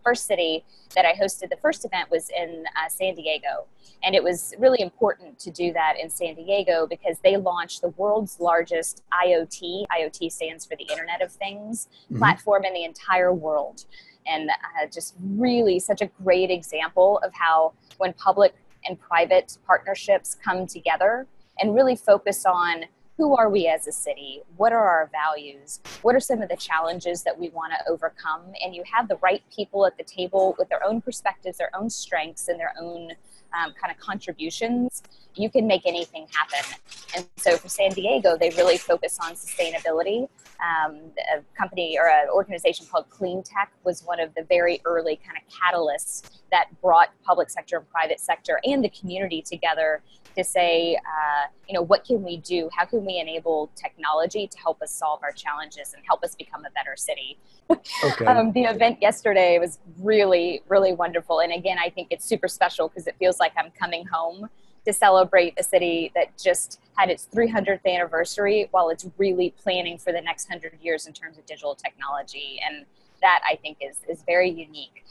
first city that I hosted the first event was in San Diego. And it was really important to do that in San Diego because they launched the world's largest IoT, IoT stands for the Internet of Things, platform in the entire world. And just really such a great example of how when public and private partnerships come together and really focus on who are we as a city? What are our values? What are some of the challenges that we want to overcome? And you have the right people at the table with their own perspectives, their own strengths, and their own kind of contributions, you can make anything happen. And so for San Diego, they really focus on sustainability. A company or an organization called Clean Tech was one of the very early kind of catalysts that brought public sector and private sector and the community together to say, what can we do? How can we enable technology to help us solve our challenges and help us become a better city? Okay. The event yesterday was really, really wonderful. And again, I think it's super special because it feels like I'm coming home to celebrate a city that just had its 300th anniversary while it's really planning for the next 100 years in terms of digital technology. And that I think is very unique.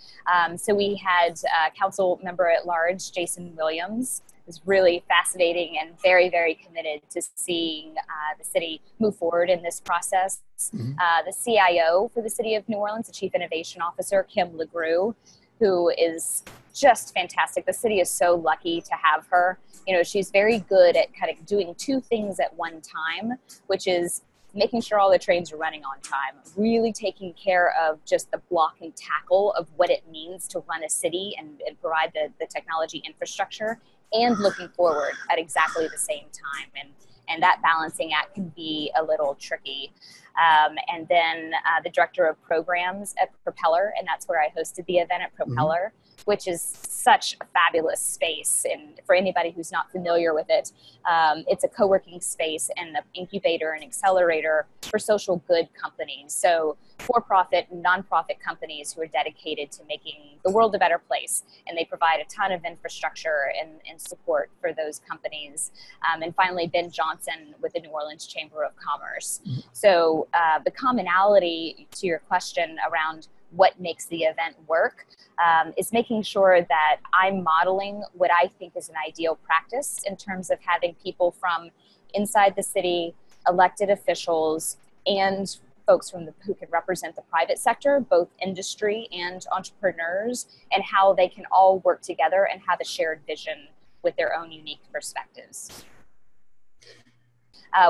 So we had council member at large, Jason Williams. It was really fascinating and very, very committed to seeing the city move forward in this process. The CIO for the city of New Orleans, the Chief Innovation Officer, Kim LeGroux, who is just fantastic. The city is so lucky to have her. She's very good at kind of doing two things at one time, which is making sure all the trains are running on time, really taking care of just the block and tackle of what it means to run a city and provide the technology infrastructure, and looking forward at exactly the same time. And that balancing act can be a little tricky. And then the director of programs at Propeller, and that's where I hosted the event at Propeller, which is such a fabulous space. And for anybody who's not familiar with it, it's a co-working space and an incubator and accelerator for social good companies. So for-profit and nonprofit companies who are dedicated to making the world a better place. And they provide a ton of infrastructure and support for those companies. And finally, Ben Johnson with the New Orleans Chamber of Commerce. So the commonality to your question around what makes the event work is making sure that I'm modeling what I think is an ideal practice in terms of having people from inside the city, elected officials, and folks who can represent the private sector, both industry and entrepreneurs, and how they can all work together and have a shared vision with their own unique perspectives.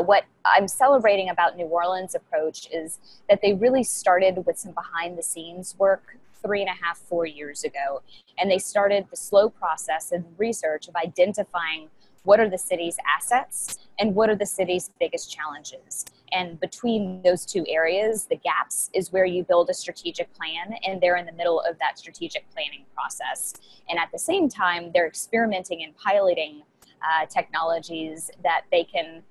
What I'm celebrating about New Orleans' approach is that they really started with some behind the scenes work 3.5, 4 years ago. And they started the slow process and research of identifying what are the city's assets and what are the city's biggest challenges. And between those two areas, the gaps is where you build a strategic plan, and they're in the middle of that strategic planning process. And at the same time, they're experimenting and piloting technologies that they can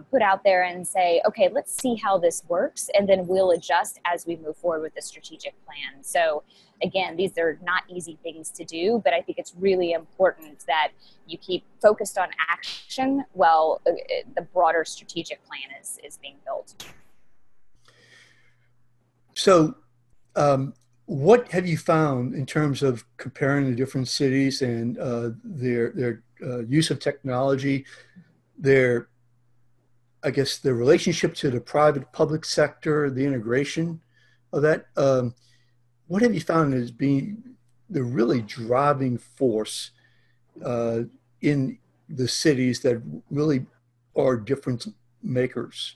put out there and say, okay, let's see how this works, and then we'll adjust as we move forward with the strategic plan. So again, these are not easy things to do, but I think it's really important that you keep focused on action while the broader strategic plan is being built. So what have you found in terms of comparing the different cities and their use of technology, their relationship to the private public sector, the integration of that? What have you found as being the really driving force in the cities that really are difference makers?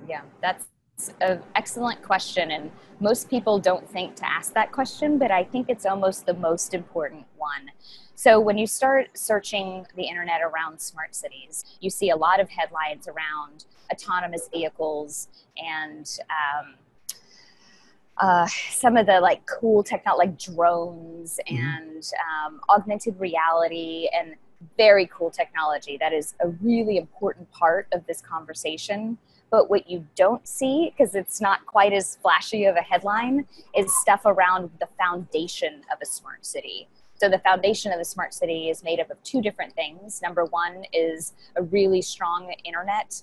Yeah, that's an excellent question. And most people don't think to ask that question, but I think it's almost the most important one. So when you start searching the internet around smart cities, you see a lot of headlines around autonomous vehicles and some of the cool technology like drones and augmented reality and very cool technology. That is a really important part of this conversation. But what you don't see, because it's not quite as flashy of a headline, is stuff around the foundation of a smart city. So the foundation of the smart city is made up of two different things. Number one is a really strong internet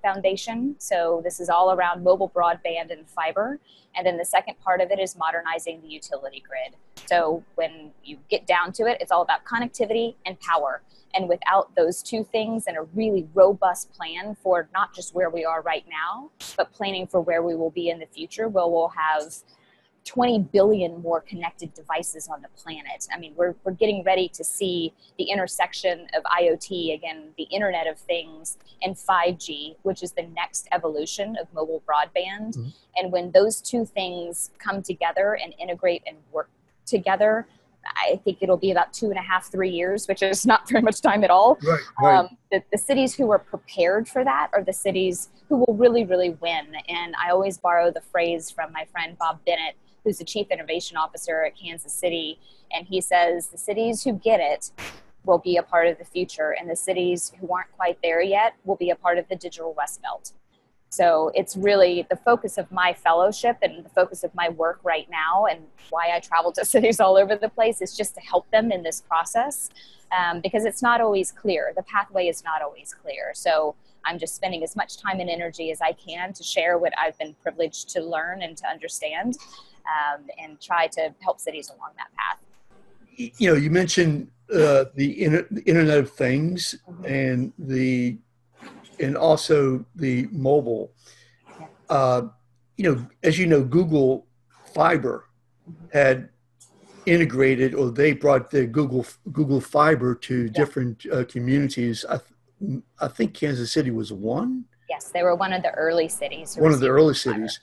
foundation. So this is all around mobile broadband and fiber. And then the second part of it is modernizing the utility grid. So when you get down to it, it's all about connectivity and power. And without those two things and a really robust plan for not just where we are right now, but planning for where we will be in the future, where we'll have 20 billion more connected devices on the planet. I mean, we're getting ready to see the intersection of IoT, again, the Internet of Things, and 5G, which is the next evolution of mobile broadband. Mm-hmm. And when those two things come together and integrate and work together, I think it'll be about 2.5, 3 years, which is not very much time at all. Right. The cities who are prepared for that are the cities who will really, really win. And I always borrow the phrase from my friend Bob Bennett, who's the Chief Innovation Officer at Kansas City. And he says, the cities who get it will be a part of the future, and the cities who aren't quite there yet will be a part of the digital West Belt. So it's really the focus of my fellowship and the focus of my work right now, and why I travel to cities all over the place, is just to help them in this process, because it's not always clear. The pathway is not always clear. So I'm just spending as much time and energy as I can to share what I've been privileged to learn and to understand, and try to help cities along that path. You know, you mentioned the Internet of Things, mm-hmm. and also the mobile. You know, as you know, Google Fiber had integrated, or they brought the Google Fiber to different communities. I think Kansas City was one. Yes, they were one of the early cities. One of the early cities.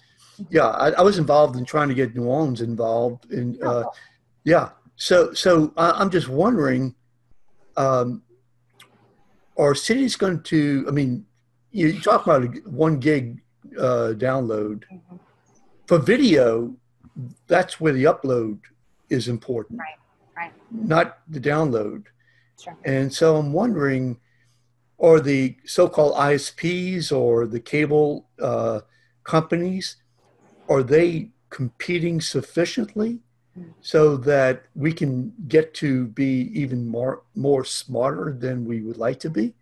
Yeah, I was involved in trying to get New Orleans involved in. Yeah, so I'm just wondering, are cities going to? I mean, you talk about a 1 gig download. Mm-hmm. For video, that's where the upload is important, right, not the download. Sure. And so I'm wondering, are the so-called ISPs or the cable companies, are they competing sufficiently so that we can get to be even more smarter than we would like to be?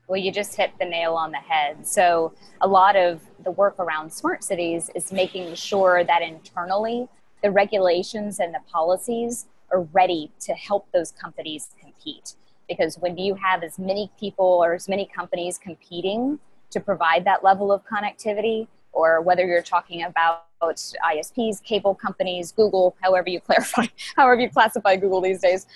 Well, you just hit the nail on the head. So a lot of the work around smart cities is making sure that internally the regulations and the policies are ready to help those companies compete. Because when you have as many people or as many companies competing to provide that level of connectivity, or whether you're talking about ISPs, cable companies, Google, however you classify Google these days,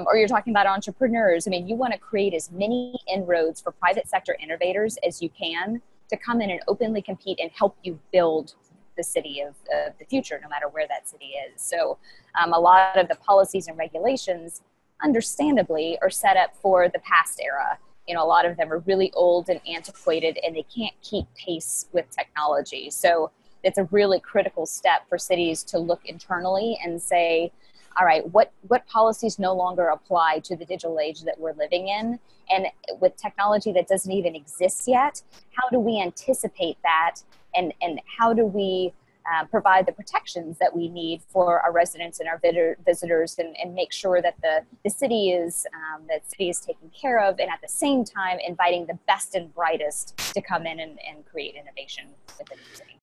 or you're talking about entrepreneurs. I mean, you want to create as many inroads for private sector innovators as you can to come in and openly compete and help you build the city of the future, no matter where that city is. So a lot of the policies and regulations, understandably, are set up for the past era. You know, a lot of them are really old and antiquated, and they can't keep pace with technology. So it's a really critical step for cities to look internally and say, all right, what policies no longer apply to the digital age that we're living in? And with technology that doesn't even exist yet, how do we anticipate that? And how do we provide the protections that we need for our residents and our visitors, and make sure that the city is taken care of, and at the same time inviting the best and brightest to come in and create innovation within the city.